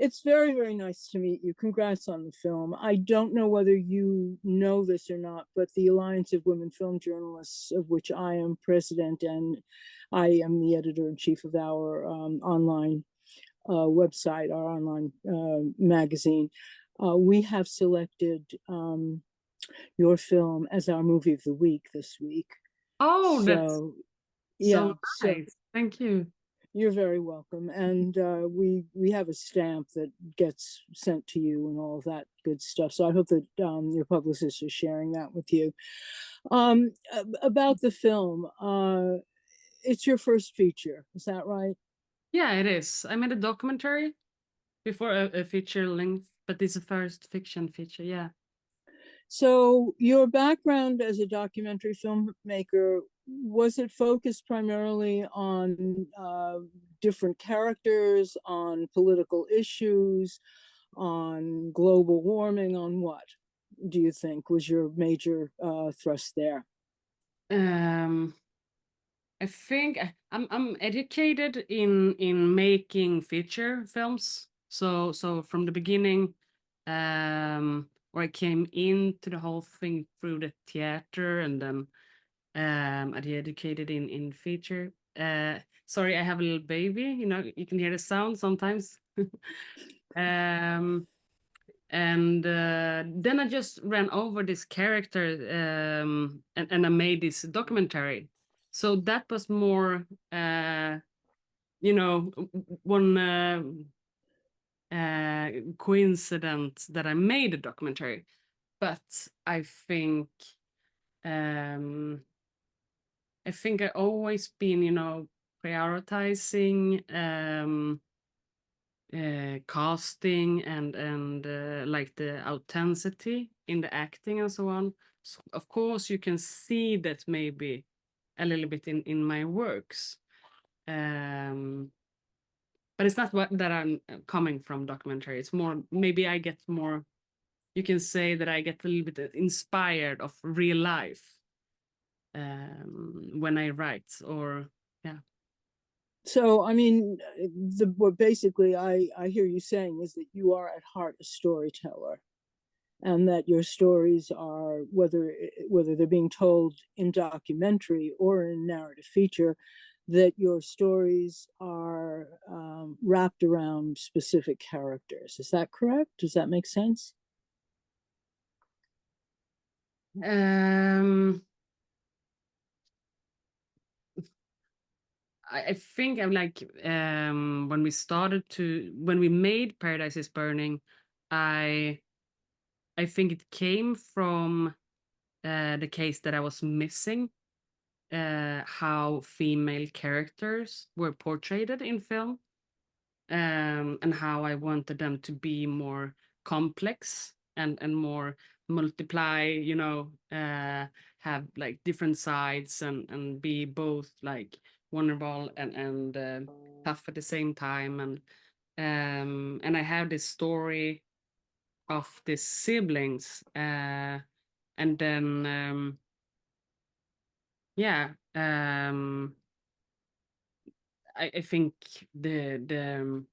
It's very, very nice to meet you. Congrats on the film. I don't know whether you know this or not, but the Alliance of Women Film Journalists, of which I am president, and I am the editor-in-chief of our online website, our online magazine, we have selected your film as our movie of the week this week. Oh, that's So, so yeah, so nice. Thank you. you're very welcome. And we have a stamp that gets sent to you and all of that good stuff. So I hope that your publicist is sharing that with you. About the film, it's your first feature, is that right? Yeah, it is. I made a documentary before a feature length, but it's a first fiction feature. Yeah. So your background as a documentary filmmaker, was it focused primarily on different characters, on political issues, on global warming, on what do you think was your major thrust there? Um, I think I'm educated in making feature films. So from the beginning, where I came into the whole thing through the theater, and then I educated in feature. Sorry, I have a little baby. You know, you can hear the sound sometimes. um, and then I just ran over this character, and I made this documentary. So that was more, you know, one coincidence that I made a documentary. But um, I think I always been, you know, prioritizing casting and like the authenticity in the acting and so on. So of course, you can see that maybe a little bit in my works. Um, but it's not what that I'm coming from documentary. It's more maybe I get more. You can say that I get a little bit inspired of real life when I write, or yeah. So, I mean, what basically I hear you saying is that you are at heart a storyteller, and that your stories are, whether they're being told in documentary or in narrative feature, that your stories are wrapped around specific characters. Is that correct? Does that make sense? Um, I think I'm like when we made Paradise is Burning, I I think it came from the case that I was missing, how female characters were portrayed in film, and how I wanted them to be more complex and more multiply, you know, have like different sides and be both like vulnerable and tough at the same time. And I have this story of these siblings, and then yeah, I think the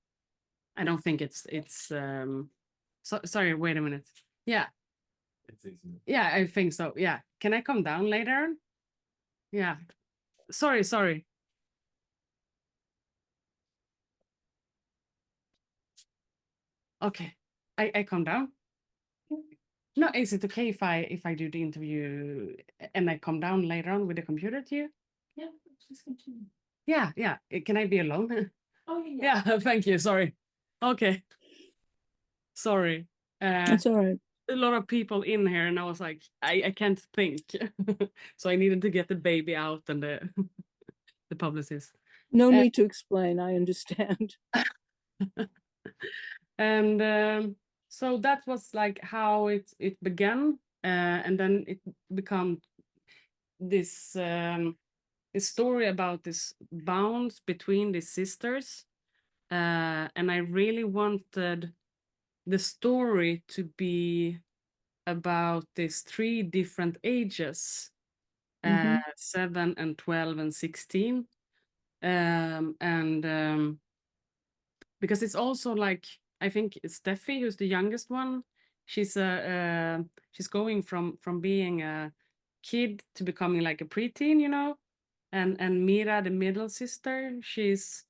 I don't think it's so sorry, wait a minute. Yeah. Yeah, I think so. Yeah. Can I come down later? Yeah. Sorry. Okay. I come down. No, is it okay if I do the interview and I come down later on with the computer to you? Yeah, please continue. Yeah. Can I be alone? Oh yeah. Yeah, thank you. Sorry. Okay. Sorry. Uh That's all right. a lot of people in here, and I was like, I can't think. So I needed to get the baby out and the the publicist. No Uh, need to explain. I understand. and so that was like how it began, and then it became this story about this bounds between the sisters, and I really wanted the story to be about these three different ages, Mm-hmm. 7 and 12 and 16, and because it's also like, I think Steffi, who's the youngest one, she's going from being a kid to becoming like a preteen, you know, and Mira, the middle sister, she's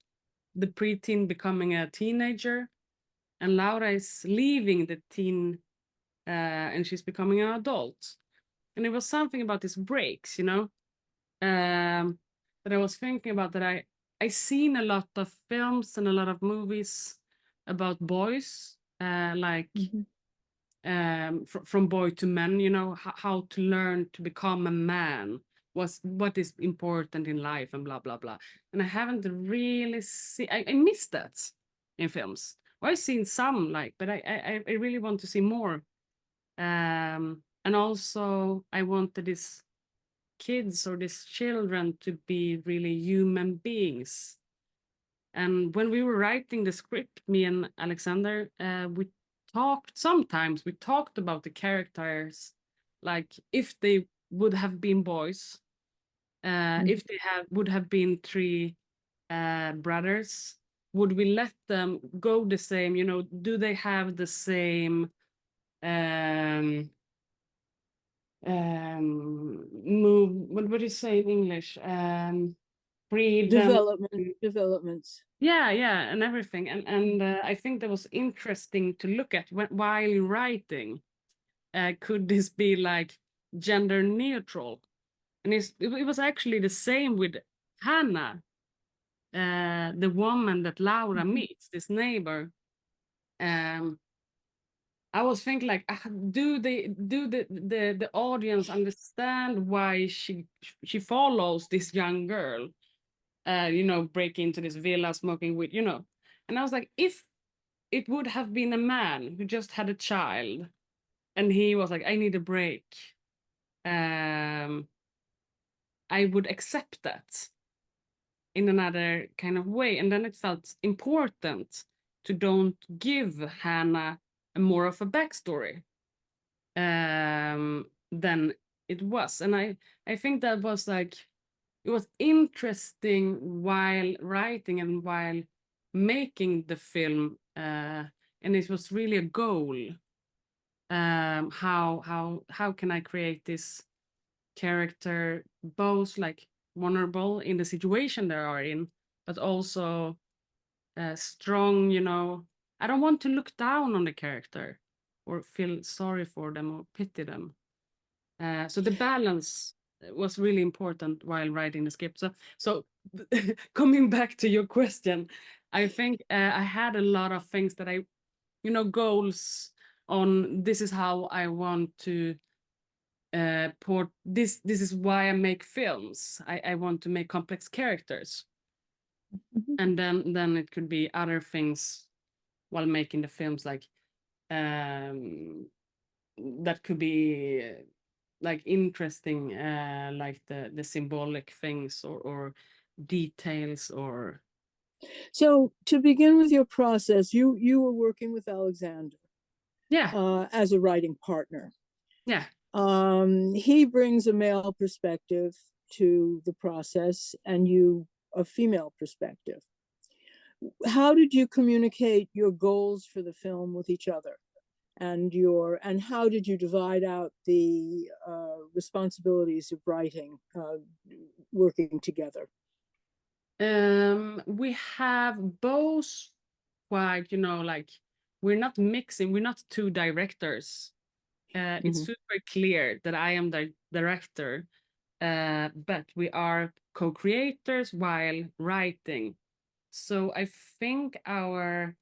the preteen becoming a teenager, and Laura is leaving the teen, and she's becoming an adult. And it was something about these breaks, you know, that I was thinking about, that I seen a lot of films and a lot of movies about boys, like Mhm. from boy to man, you know, how to learn to become a man, what is important in life, and blah blah blah. And I haven't really seen. I missed that in films. Well, I've seen some, like, but I really want to see more. And also, I wanted these kids or these children to be really human beings. And when we were writing the script, me and Alexander, we talked about the characters, like if they would have been boys, Mhm. if they would have been three brothers, would we let them go the same? You know, do they have the same um, move? What do you say in English? Freedom. Developments. Yeah, yeah, and everything, and I think that was interesting to look at while writing. Could this be like gender neutral? And it was actually the same with Hannah, the woman that Laura Mhm. meets, this neighbor. I was thinking like, do the audience understand why she follows this young girl? You know, break into this villa, smoking weed, you know. And I was like, if it would have been a man who just had a child and he was like, I need a break, um, I would accept that in another kind of way. And then it felt important to don't give Hannah a more of a backstory than it was. And I think that was like, it was interesting while writing and while making the film, and it was really a goal. How can I create this character both like vulnerable in the situation they are in, but also strong, you know. I don't want to look down on the character or feel sorry for them or pity them. So the balance was really important while writing the script. So coming back to your question, I think I had a lot of things that I, you know, goals on, this is how I want to port this. This is why I make films. I want to make complex characters, Mhm. and then it could be other things while making the films, like um that could be like interesting, like the symbolic things or details or So to begin with your process, you were working with Alexander yeah, as a writing partner. yeah. He brings a male perspective to the process, and you a female perspective. How did you communicate your goals for the film with each other, and how did you divide out the responsibilities of writing, working together? We have both quite, you know, like, we're not mixing, we're not two directors. It's Mhm. super clear that I am the director, but we are co-creators while writing. So I think our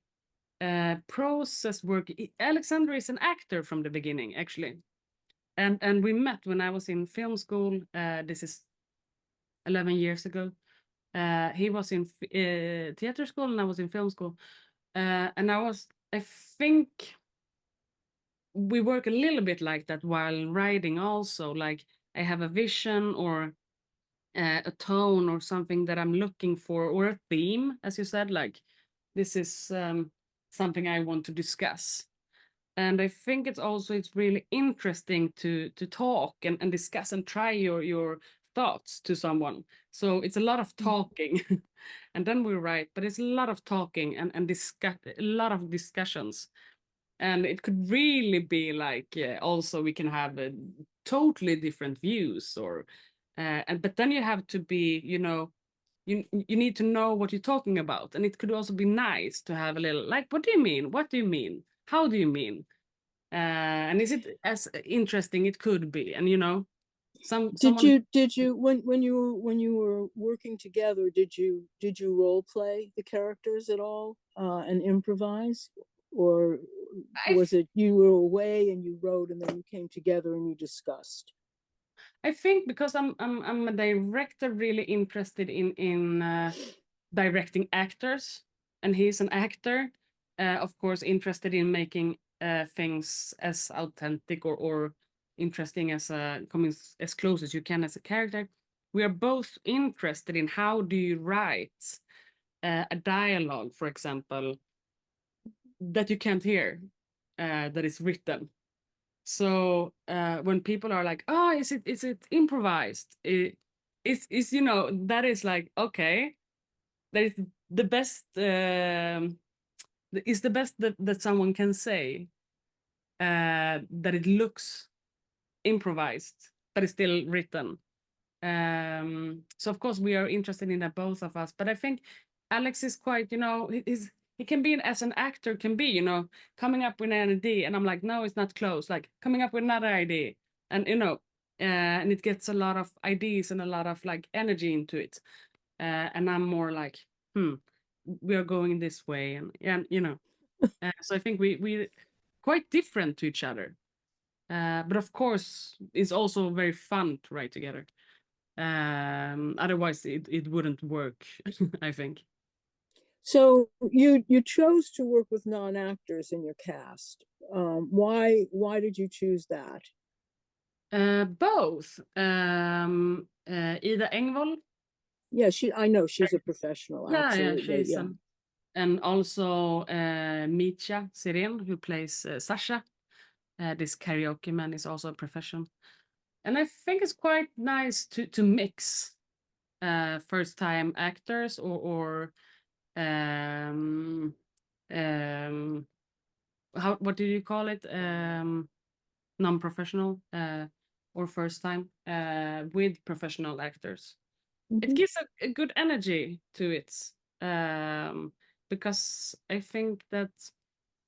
process work. Alexander is an actor from the beginning, actually, and we met when I was in film school. This is 11 years ago. He was in theater school, and I was in film school. And I think we work a little bit like that while writing also. Like, I have a vision or a tone or something that I'm looking for, or a theme, as you said, like, this is something I want to discuss. And I think it's really interesting to talk and discuss and try your thoughts to someone. So it's a lot of Mhm. talking, and then we write. But it's a lot of talking and discuss a lot of discussions, and it could really be like also we can have totally different views or and but then you have to be, you know, you need to know what you're talking about, and it could also be nice to have a little like, what do you mean, what do you mean, how do you mean, and is it as interesting it could be, and you know, someone. Did you when you were working together, did you role play the characters at all, and improvise? Or I was it you were away and you wrote and then you came together and you discussed? I think because I'm a director really interested in directing actors, and he's an actor, of course, interested in making things as authentic or interesting as coming as close as you can as a character. We are both interested in how do you write a dialogue, for example, that you can't hear, that is written. So when people are like, "Oh, is it improvised?" It's you know, that is like, okay, that is the best. Is the best that someone can say. That it looks improvised, but it's still written. So of course we are interested in that, both of us. But I think Alex is quite, you know, he can be as an actor can be, you know, coming up with an idea, and I'm like, no, it's not close. Like coming up with another idea, and you know, and it gets a lot of ideas and a lot of like energy into it. And I'm more like, we are going this way, and you know, so I think we quite different to each other. But of course, it's also very fun to write together. Otherwise it wouldn't work, I think. So you chose to work with non-actors in your cast. Why did you choose that? Both Ida Engvall. Yeah, I know she's a professional, Yeah, absolutely. she's Yeah. and also Mika Siren, who plays Sasha. This karaoke man is also a professional, and I think it's quite nice to mix first time actors or um um how, what do you call it, non-professional or first time with professional actors. It Mhm. gives a good energy to it, um, because I think that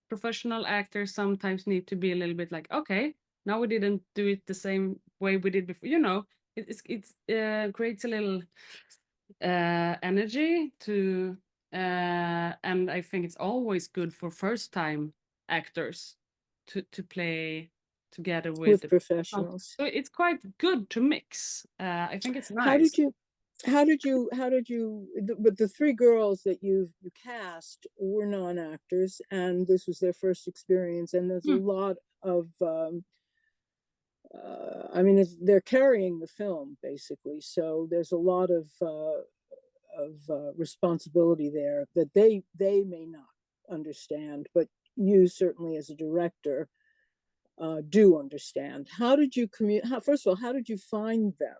professional actors sometimes need to be a little bit like, okay, now we didn't do it the same way we did before. You know, it's creates a little energy to, and I think it's always good for first time actors to play together with With the professionals. professionals. So it's quite good to mix. I think it's How nice. did you but the three girls that you cast were non-actors and this was their first experience, and there's a Mm, lot of I mean they're carrying the film basically, so there's a lot of responsibility there that they may not understand, but you certainly as a director do understand. How did you first of all, how did you find them?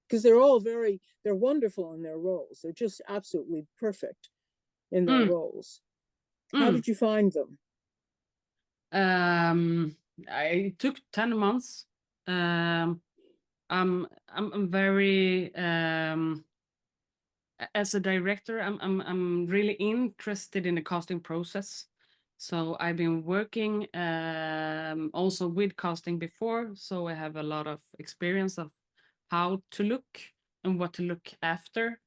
Because they're wonderful in their roles. They're just absolutely perfect in their mm, roles. How mm. did you find them? Um, I took 10 months. Um, I'm very as a director, I'm really interested in the casting process. So I've been working also with casting before, so I have a lot of experience of how to look and what to look after,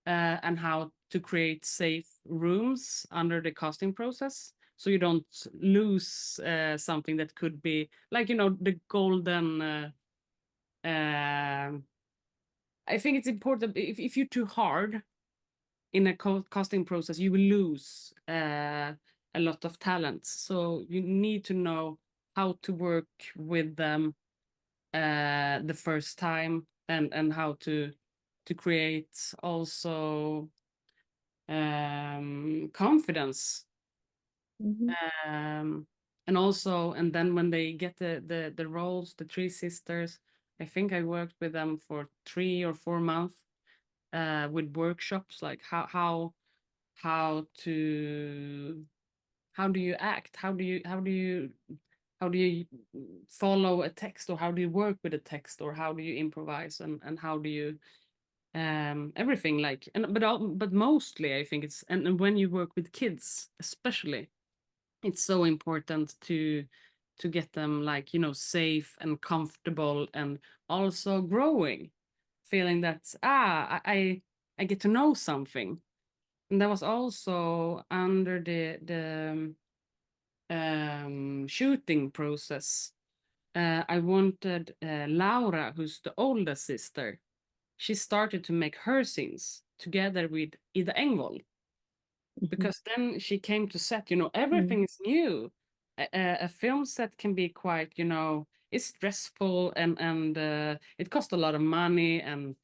and how to create safe rooms under the casting process, so you don't lose something that could be like, you know, the golden. Um I think it's important, if you're too hard in a casting process, you will lose a lot of talents. So you need to know how to work with them the first time, and how to create also confidence, Mm-hmm. um, and also, and then when they get the roles, the three sisters. I think I worked with them for 3 or 4 months with workshops, like how to how do you act, how do you follow a text, or how do you work with a text, or how do you improvise, and how do you everything, like, but mostly I think it's, and when you work with kids especially, it's so important to get them, like, safe and comfortable, and also growing, feeling that I get to know something. And that was also under the shooting process. I wanted Laura, who's the oldest sister. She started to make her scenes together with Ida Engvall, Mhm. because then she came to set, Mm. everything is new. A film set can be quite, it's stressful, and it costs a lot of money, and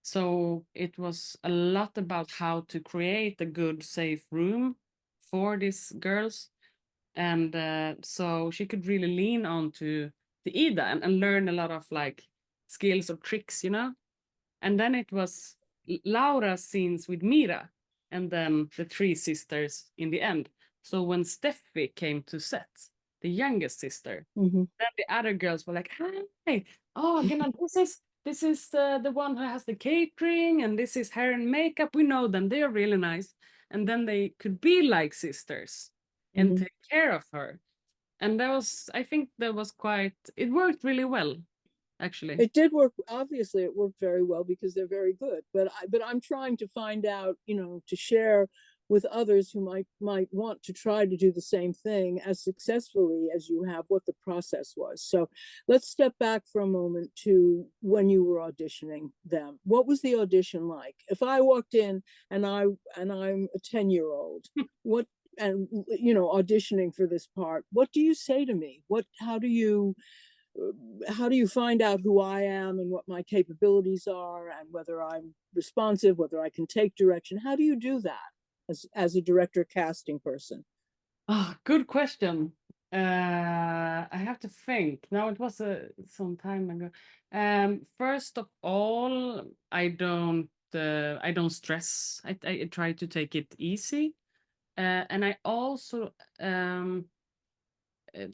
so it was a lot about how to create a good, safe room for these girls, and so she could really lean on to the Ida, and learn a lot of, like, skills or tricks. And then it was Laura's scenes with Mira, and then the three sisters in the end. So when Steffi came to set, the youngest sister, Mhm. then the other girls were like, "Hi, oh, this is the one who has the catering, and this is hair and makeup. We know them; they are really nice." And then they could be like sisters and Mhm. take care of her. And I think that was quite. It worked really well, actually. It did work. Obviously, it worked very well because they're very good. But I'm trying to find out, to share with others who might want to try to do the same thing as successfully as you have, what the process was. So let's step back for a moment to when you were auditioning them. What was the audition like? If I walked in and I'm a 10-year-old, what and auditioning for this part, what do you say to me? How do you find out who I am and what my capabilities are and whether I'm responsive, whether I can take direction? How do you do that as a director casting person? Ah, good question. I have to think. Now, it was some time ago. First of all, I don't stress. I try to take it easy. And I also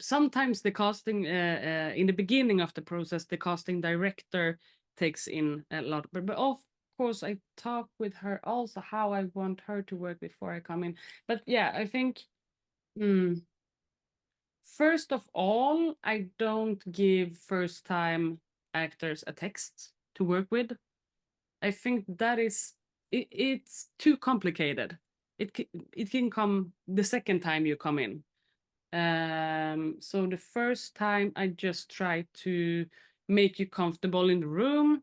sometimes the casting in the beginning of the process, the casting director takes in a lot, but of course I talk with her also how I want her to work before I come in. But yeah, I think. Hmm, First of all, I don't give first time actors a text to work with. I think that it's too complicated. It can come the second time you come in. So the first time I just try to make you comfortable in the room,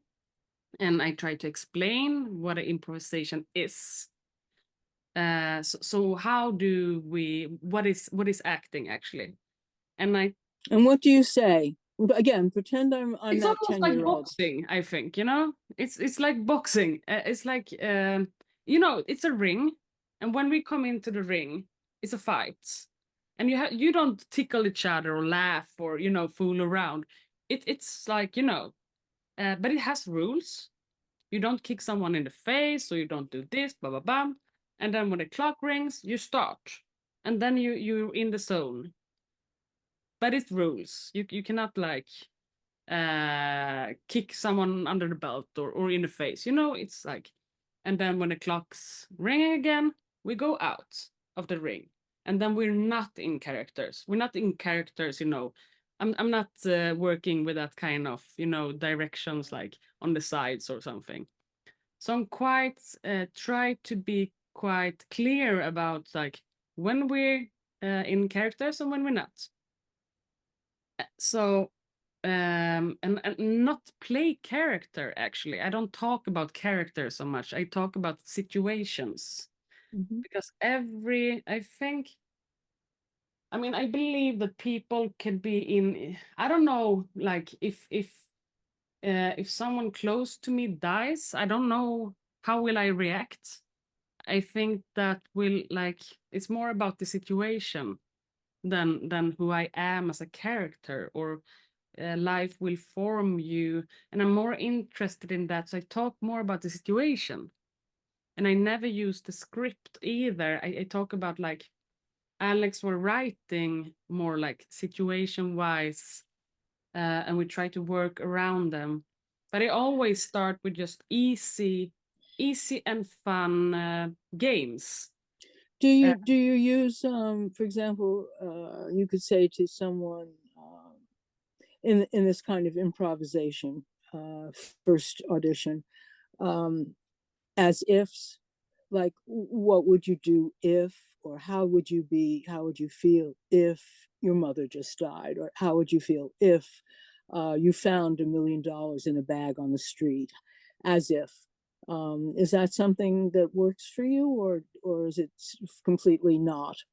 and I try to explain what an improvisation is. So how do what is acting actually? And And what do you say? Again, pretend I'm it's that almost like 10-year-old. boxing, I think, it's like boxing. It's like, it's a ring, and when we come into the ring, it's a fight, and you don't tickle each other or laugh or fool around. It's like, but it has rules. You don't kick someone in the face, or you don't do this, blah blah blah. And then when the clock rings, you start, and then you're in the zone. But it's rules. You cannot, like, kick someone under the belt or in the face. It's like, and then when the clock's ringing again, we go out of the ring, and then we're not in characters. We're not in characters. I'm not working with that kind of directions, like on the sides or something. So I'm quite try to be quite clear about, like, when we're in characters and when we're not. So and not play character, actually. I don't talk about character so much. I talk about situations, Mhm. because I think, I mean, I believe that people can be in, I don't know, like, if someone close to me dies, I don't know how will I react. I think that will, like, it's more about the situation than who I am as a character, or life will form you, and I'm more interested in that. So I talk more about the situation, and I never use the script either. I talk about like Alex were writing more like situation wise, and we try to work around them. But I always start with just easy and fun games. Do you use, for example, you could say to someone, in this kind of improvisation, first audition, um, as ifs, like what would you do if, or how would you feel if your mother just died, or how would you feel if you found $1 million in a bag on the street, as if. Is that something that works for you, or is it completely not?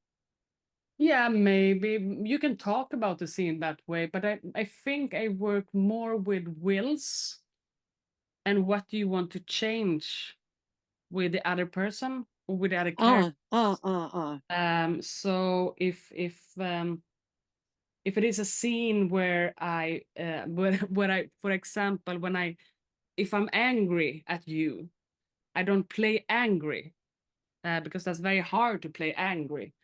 Yeah, maybe you can talk about the scene that way, but I think I work more with wills and what do you want to change with the other person or with the other character. Ah. So if it is a scene where where I, for example, when I if I'm angry at you, I don't play angry because that's very hard to play angry.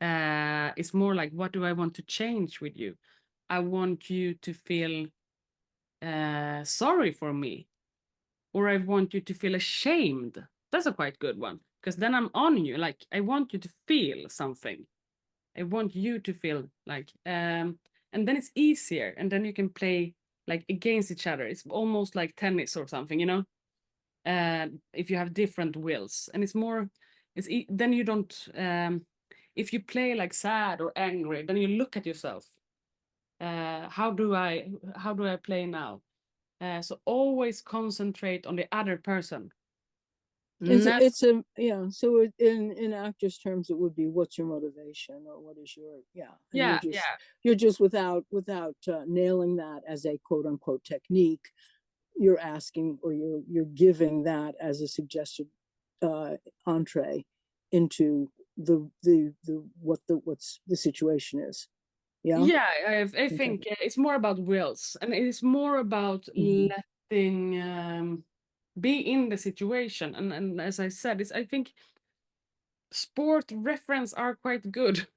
It's more like, what do I want to change with you? I want you to feel sorry for me, or I want you to feel ashamed. That's a quite good one because then I'm on you. Like, I want you to feel something. I want you to feel like, and then it's easier, and then you can play like against each other. It's almost like tennis or something, you know. If you have different wills, and it's more, then you don't. If you play like sad or angry, then you look at yourself. How do I play now? So always concentrate on the other person. Never, It's a, yeah. So in actors' terms, it would be, what's your motivation, or what is your, yeah. And yeah, yeah, you're just, without nailing that as a quote unquote technique, you're asking, or you're giving that as a suggested entree into what's the situation is. Yeah. yeah. I Okay. think it's more about wills, and it's more about Mm-hmm. letting be in the situation. And as I said, I think sport reference are quite good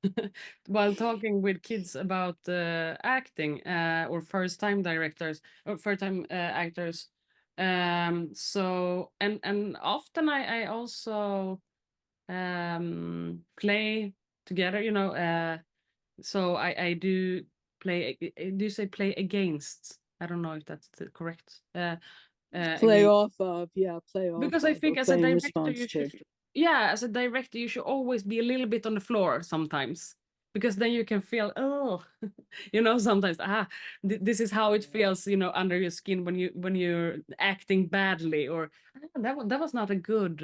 while talking with kids about acting or first time directors or first time actors. So and often I also play together, so I do play. Do you say play against? I don't know if that's the correct. Play Against, off of, yeah, play off because I of, or think as a play in director response you to. should, yeah, as a director you should always be a little bit on the floor sometimes, because then you can feel, oh, sometimes, this is how it feels, under your skin when you're acting badly, or that was not a good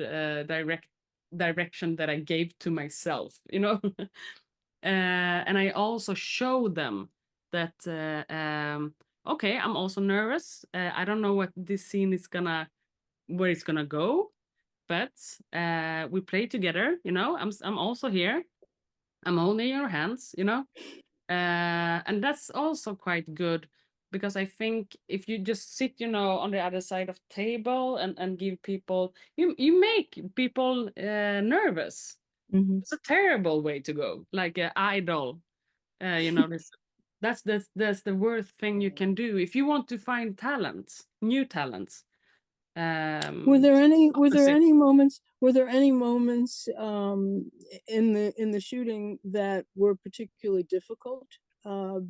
direction that I gave to myself, and I also show them that okay, I'm also nervous. I don't know what this scene is gonna where it's gonna go, but we play together. I'm also here. I'm holding your hands. And that's also quite good, because I think if you just sit, on the other side of the table and give people, you make people nervous. Mm-hmm. It's a terrible way to go, like an idol. This, that's the worst thing you can do if you want to find talents, new talents. Opposite. Were there any moments in the shooting that were particularly difficult for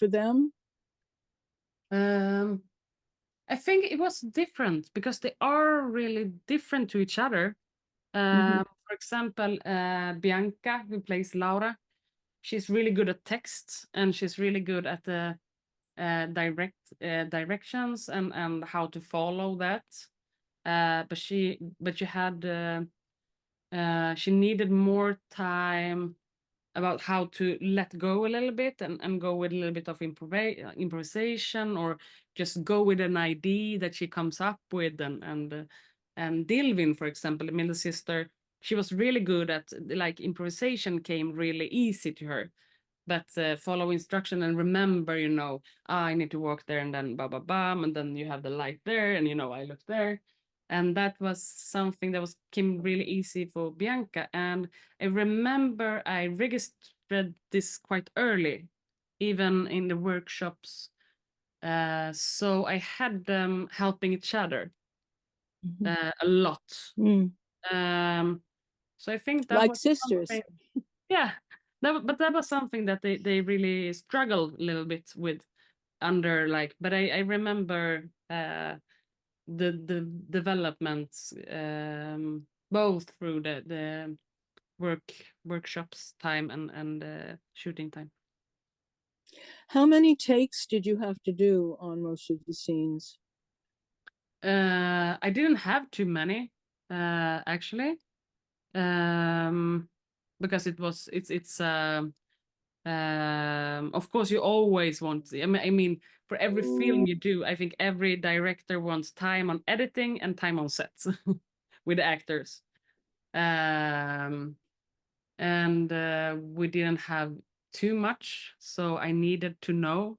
them? Um, I think it was different because they are really different to each other. Mm-hmm. For example, Bianca, who plays Laura, she's really good at text, and she's really good at the directions and how to follow that. She needed more time about how to let go a little bit and go with a little bit of improvisation, or just go with an idea that she comes up with. And Dilvin, for example, the middle sister, she was really good at, like, improvisation came really easy to her. but follow instruction and remember, I need to walk there and then bam, and then you have the light there, and I look there. And that was something that came really easy for Bianca. And I remember I registered this quite early, even in the workshops. So I had them helping each other Mhm. a lot. Mm. Um, so I think that Like was sisters. something, yeah, but that was something that they really struggled a little bit with under like, but I remember the developments both through the workshops time and shooting time. How many takes did you have to do on most of the scenes? I didn't have too many actually, because of course you always want to, I mean for every film you do, I think every director wants time on editing and time on sets with the actors. And we didn't have too much, so I needed to know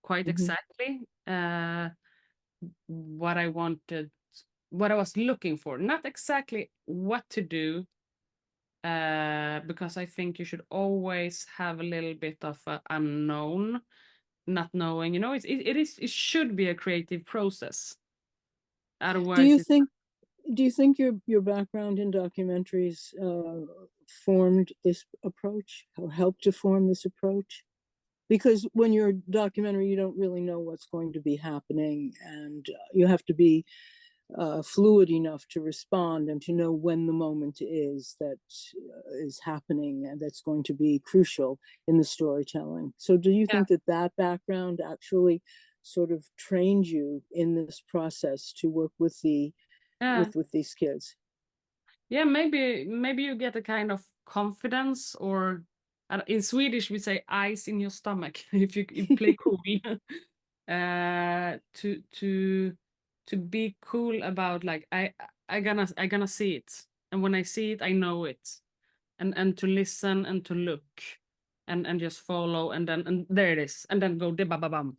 quite Mhm. exactly what I wanted, what I was looking for, not exactly what to do, because I think you should always have a little bit of a unknown, not knowing. It should be a creative process. Do Otherwise, you think your background in documentaries formed this approach or helped to form this approach? Because when you're a documentary, you don't really know what's going to be happening, and you have to be fluid enough to respond and to know when the moment is that is happening and that's going to be crucial in the storytelling. So do you yeah, think that background actually sort of trained you in this process to work with yeah, these kids? yeah. Maybe you get a kind of confidence, or in Swedish we say ice in your stomach if you play cool. To be cool about like I gonna see it, and when I see it I know it, and to listen and to look and just follow, and there it is, and then go de ba ba bam.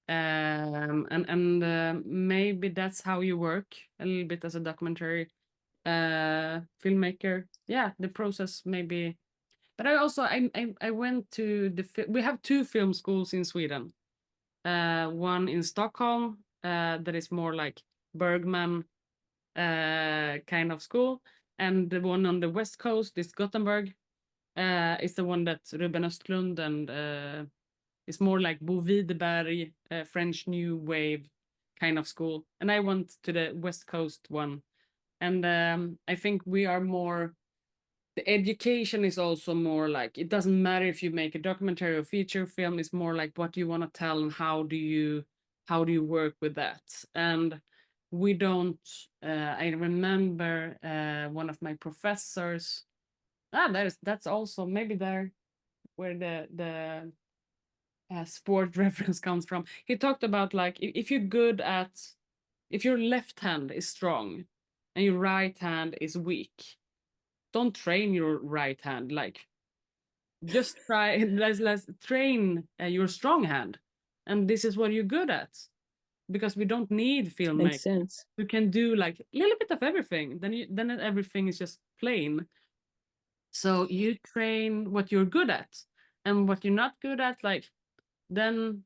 And maybe that's how you work a little bit as a documentary filmmaker. Yeah, the process maybe. But I went to we have two film schools in Sweden. One in Stockholm, that is more like Bergman kind of school, and the one on the west coast is Gothenburg. Is the one that Ruben Östlund, and it's more like Bo Widerberg, French New Wave kind of school. And I went to the west coast one, and I think we are more. The education is also more like, it doesn't matter if you make a documentary or feature film. It's more like what do you want to tell and how do you work with that. And we don't. I remember one of my professors. That's also maybe there where the sport reference comes from. He talked about like if you're good at, if your left hand is strong and your right hand is weak, don't train your right hand. Like just try, let's train your strong hand, and this is what you're good at, because we don't need Makes filmmakers. sense. You can do like a little bit of everything, then everything is just plain. So you train what you're good at, and what you're not good at, like then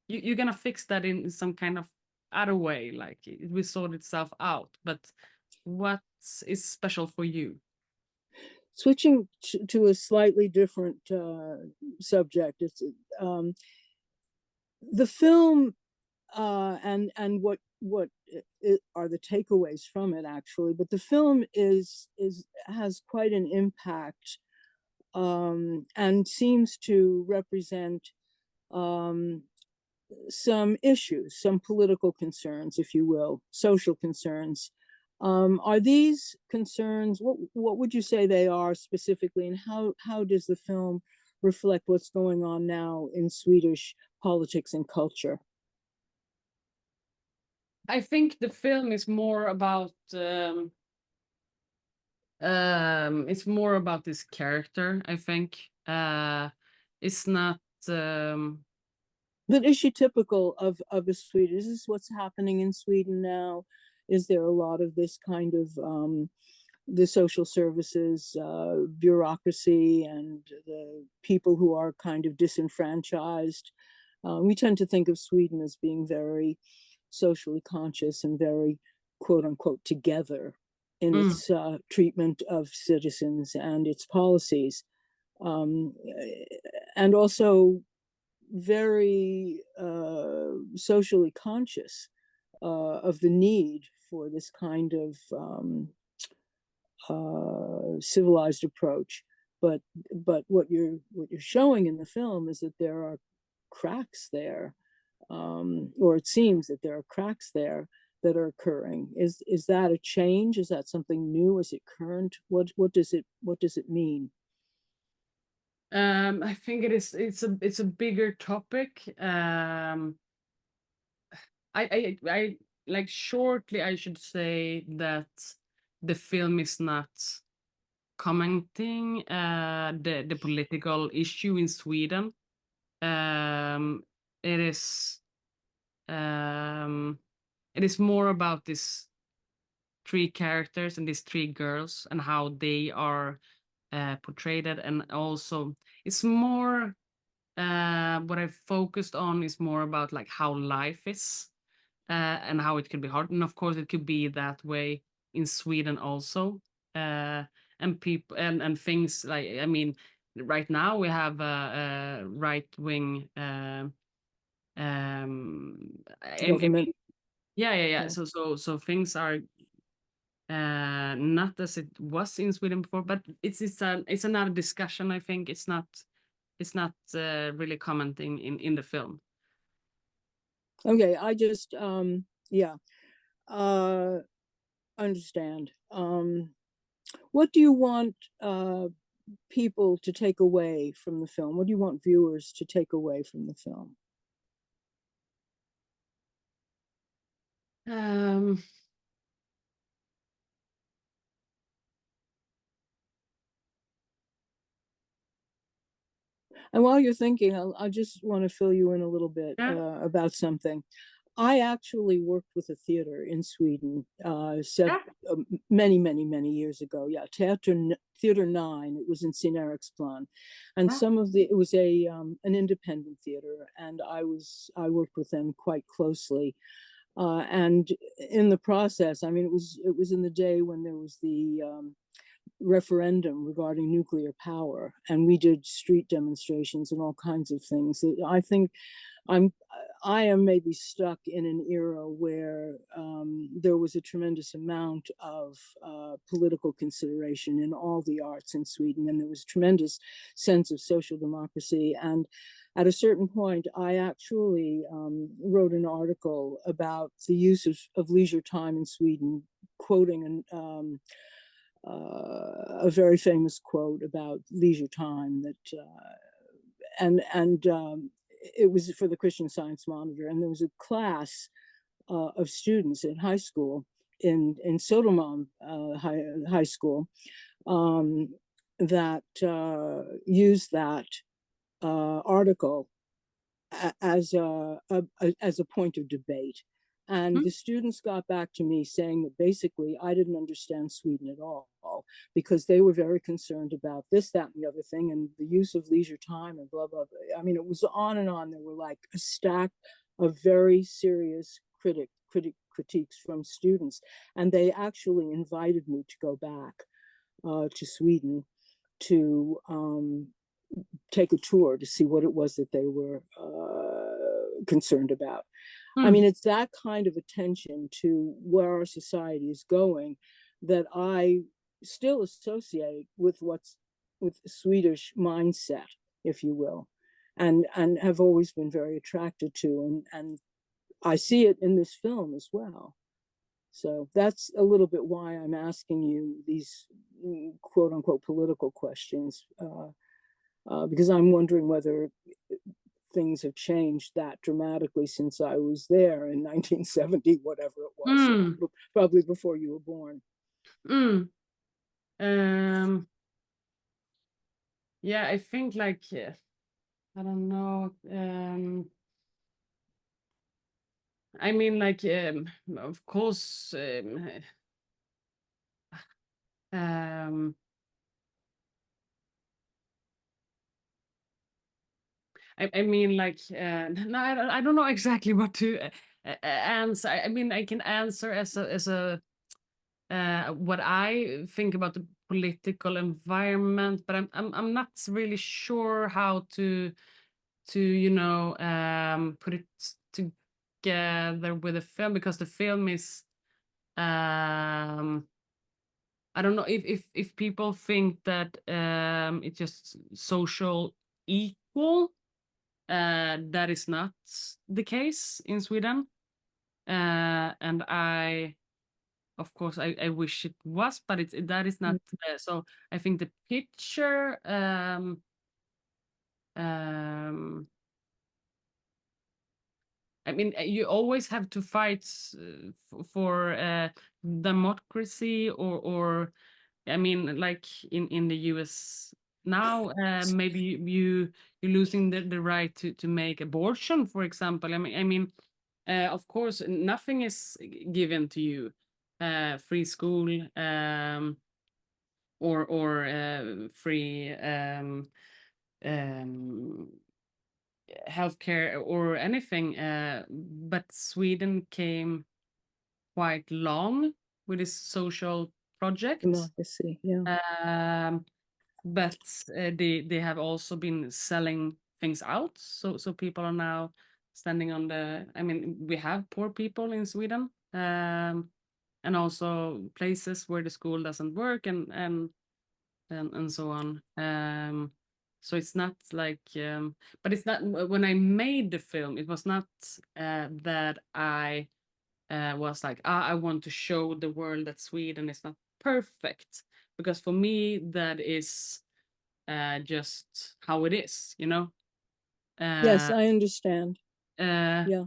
you're gonna fix that in some kind of other way, like it will sort itself out. But what is special for you? Switching to a slightly different subject, it's the film and what are the takeaways from it actually. But the film is has quite an impact and seems to represent um, some issues, some political concerns, if you will, social concerns. Are these concerns, what would you say they are specifically, and how does the film reflect what's going on now in Swedish politics and culture? I think the film is more about it's more about this character, I think. it's not. Um, But is she typical of a Swede? Is this what's happening in Sweden now? Is there a lot of this kind of the social services bureaucracy and the people who are kind of disenfranchised? We tend to think of Sweden as being very socially conscious and very quote unquote together in mm, its treatment of citizens and its policies. Um, and also very socially conscious of the need for this kind of civilized approach. But what you're showing in the film is that there are cracks there, or it seems that there are cracks there that are occurring. Is that a change? Is that something new? Is it current? What does it mean? I think it is. It's a bigger topic. I like shortly. I should say that the film is not commenting the political issue in Sweden. Um, it is um, it is more about these three characters and these three girls and how they are portrayed, and also it's more what I've focused on is more about like how life is and how it can be hard, and of course it could be that way in Sweden also. And people and things like, I mean, right now we have a right wing I Government. mean, yeah. Yeah. So things are not as it was in Sweden before, but it's another discussion. I think it's not really commenting in the film. Okay. Yeah. Uh, understand. What do you want people to take away from the film? What do you want viewers to take away from the film? Um, And while you're thinking, I just want to fill you in a little bit yeah, about something. I actually worked with a theater in Sweden, set yeah, many, many, many years ago. Yeah, Theater 9. It was in St. Eriksplan, and yeah. it was a an independent theater, and I worked with them quite closely. And in the process, I mean, it was in the day when there was the referendum regarding nuclear power, and we did street demonstrations and all kinds of things. I think I'm I am maybe stuck in an era where there was a tremendous amount of political consideration in all the arts in Sweden, and there was a tremendous sense of social democracy. And at a certain point, I actually wrote an article about the use of leisure time in Sweden, quoting a very famous quote about leisure time that and it was for the Christian Science Monitor, and there was a class of students in high school in Sodermalm high School um, that used that article as a point of debate. And Mm, the students got back to me saying that basically I didn't understand Sweden at all because they were very concerned about this, that, and the other thing, and the use of leisure time and blah, blah, blah. I mean, it was on and on. There were like a stack of very serious critiques from students. And they actually invited me to go back to Sweden to take a tour to see what it was that they were concerned about. I mm, mean, it's that kind of attention to where our society is going that I still associate with Swedish mindset, if you will, and have always been very attracted to, and I see it in this film as well. So that's a little bit why I'm asking you these quote unquote political questions, because I'm wondering whether things have changed that dramatically since I was there in 1970, whatever it was, mm, probably before you were born. mm. Um, yeah, I think like I don't know. I mean, like, of course, um, I mean, like, no, I don't know exactly what to answer. I mean, I can answer as a what I think about the political environment, but I'm not really sure how to put it together with a film, because the film is I don't know if people think that it's just social equal. That is not the case in Sweden, and of course I wish it was, but that is not. Mm. So I think the picture. Um, I mean, you always have to fight for democracy, or I mean, like in the US now, maybe you're losing the right to make abortion, for example. I mean, of course, nothing is given to you. Free school, or free um, healthcare or anything. But Sweden came quite long with this social project. Democracy, yeah. Um, but they have also been selling things out. So people are now standing on the. I mean, we have poor people in Sweden, and also places where the school doesn't work, and so on. So it's not like, but it's not when I made the film. It was not that I was like, I want to show the world that Sweden is not perfect, because for me that is just how it is, you know. Yes, Uh, I understand. uh, Yeah.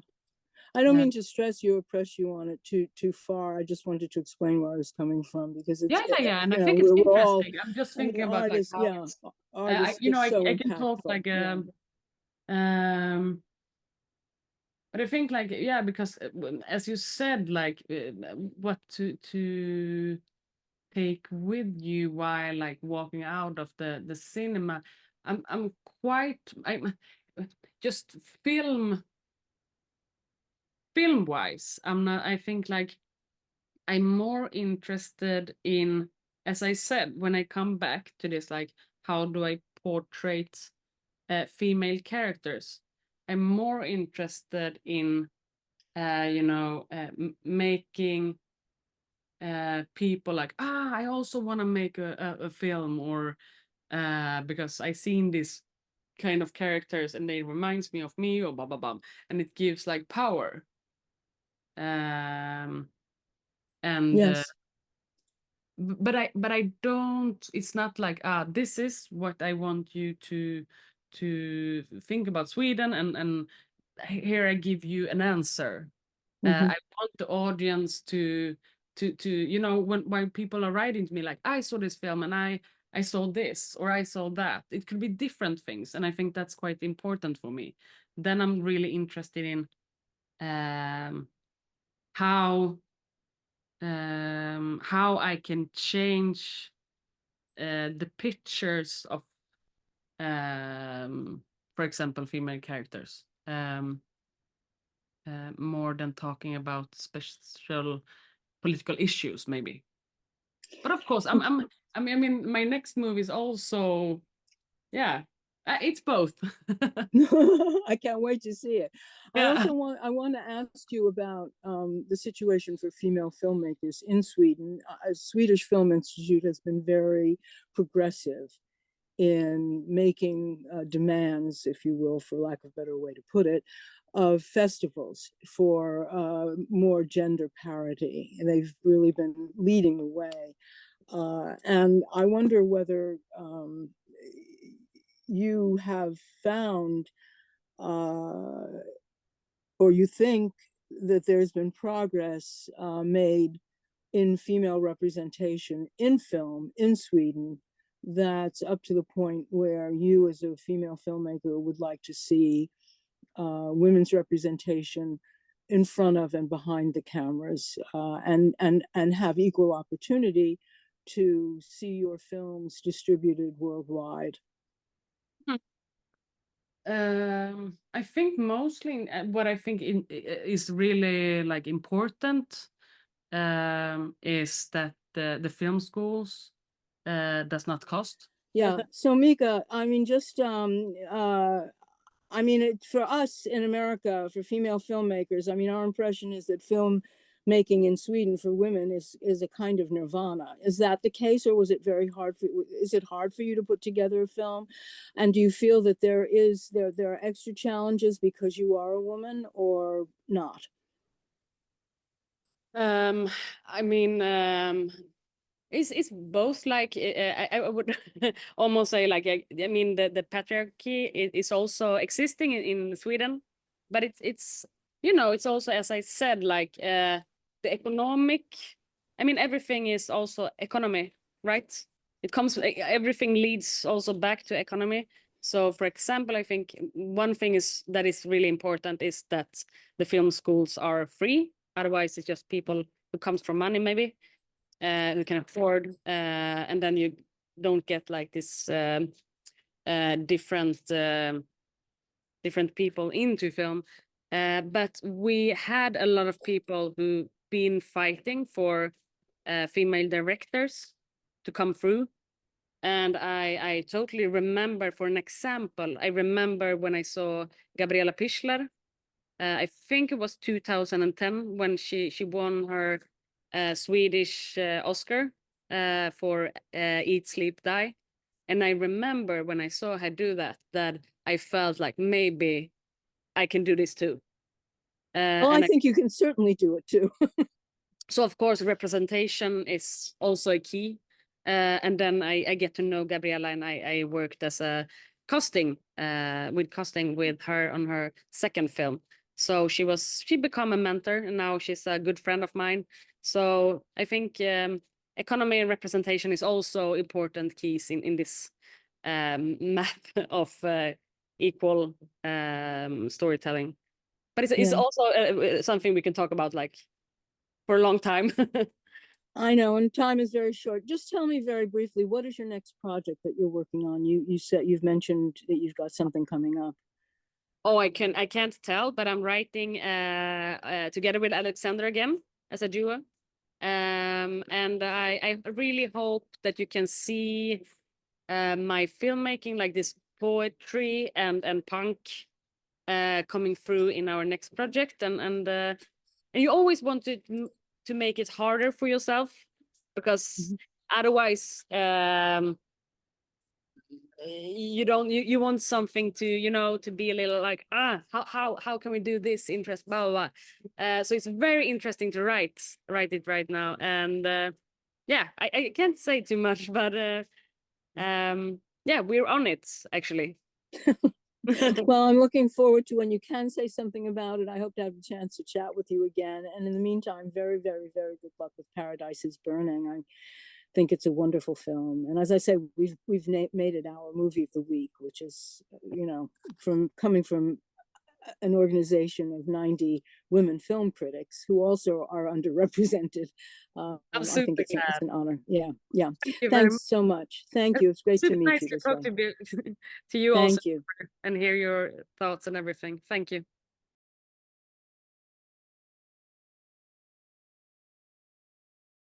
I don't uh, mean to stress you or press you on it too far. I just wanted to explain where I was coming from, because it's, yeah, yeah, yeah, and I you know, think it's we're all, interesting. I'm just I mean, thinking about like artists, how yeah, it's. art is just so I can talk impactful. like Yeah. um but I think like, yeah, because as you said, like what to take with you while like walking out of the cinema. I'm quite I'm just film wise. I'm not. I think like I'm more interested in, as I said, when I come back to this, like how do I portray female characters? I'm more interested in making people like, I also want to make a film, or because I seen this kind of characters and they reminds me of me, or blah blah blah, and it gives like power. um and Yes. but I don't. It's not like, this is what I want you to think about Sweden, and here I give you an answer. Hmm. I want the audience to when people are writing to me like, I saw this film and I saw this or I saw that. It could be different things, and I think that's quite important for me. Then I'm really interested in um, how how I can change the pictures of, um, for example, female characters. More than talking about special political issues, maybe. But of course, I mean, my next movie is also, yeah, it's both. I can't wait to see it. Yeah. I want to ask you about the situation for female filmmakers in Sweden. Swedish Film Institute has been very progressive in making demands, if you will, for lack of a better way to put it, of festivals for more gender parity. And they've really been leading the way. And I wonder whether you have found or you think that there's been progress made in female representation in film in Sweden that's up to the point where you as a female filmmaker would like to see women's representation in front of and behind the cameras, and have equal opportunity to see your films distributed worldwide? I think mostly what I think is really like important is that the film schools does not cost. Yeah. So Mika, I mean, just I mean, for us in America, for female filmmakers, I mean, our impression is that film making in Sweden for women is a kind of nirvana. Is that the case, or was it very hard for? Is it hard for you to put together a film? And do you feel that there are extra challenges because you are a woman, or not? Um, I mean, it's both like I would almost say like I mean the patriarchy is also existing in Sweden, but it's you know it's also, as I said, like the economic. I mean everything is also economy, right? It comes everything leads also back to economy. So for example, I think one thing is that is really important is that the film schools are free. Otherwise, it's just people who comes from money maybe who can afford, and then you don't get like this different people into film. But we had a lot of people who been fighting for female directors to come through. And I totally remember, for an example, I remember when I saw Gabriela Pichler. I think it was 2010 when she won her Swedish Oscar for Eat, Sleep, Die. And I remember when I saw her do that, that I felt like maybe I can do this too. Well, I And think you can certainly do it too. so of course representation is also a key. And then I get to know Gabriela, and I worked as a casting with her on her second film. So she became a mentor, and now she's a good friend of mine. So I think economy and representation is also important keys in this map of equal storytelling. But it's Yeah. also something we can talk about like for a long time. I know, and time is very short. Just tell me very briefly, what is your next project that you're working on? You said you've mentioned that you've got something coming up. Oh, I can't tell, but I'm writing together with Alexander again as a duo. And I really hope that you can see my filmmaking, like this poetry and punk coming through in our next project. And you always want to make it harder for yourself, because otherwise you don't you want something to to be a little like how can we do this interest blah blah blah. So it's very interesting to write it right now. And yeah, I can't say too much, but yeah, we're on it actually. Well, I'm looking forward to when you can say something about it. I hope to have a chance to chat with you again. And in the meantime, very, very, very good luck with Paradise is Burning. I think it's a wonderful film. And as I say, we've made it our movie of the week, which is, from coming from an organization of 90 women film critics who also are underrepresented. I'm I think super it's glad. an honor. Yeah, yeah. Thank you very much. Thanks so much. Thank you. It's great to Super meet nice you to this talk way. to you also Thank you. and hear your thoughts and everything. Thank you.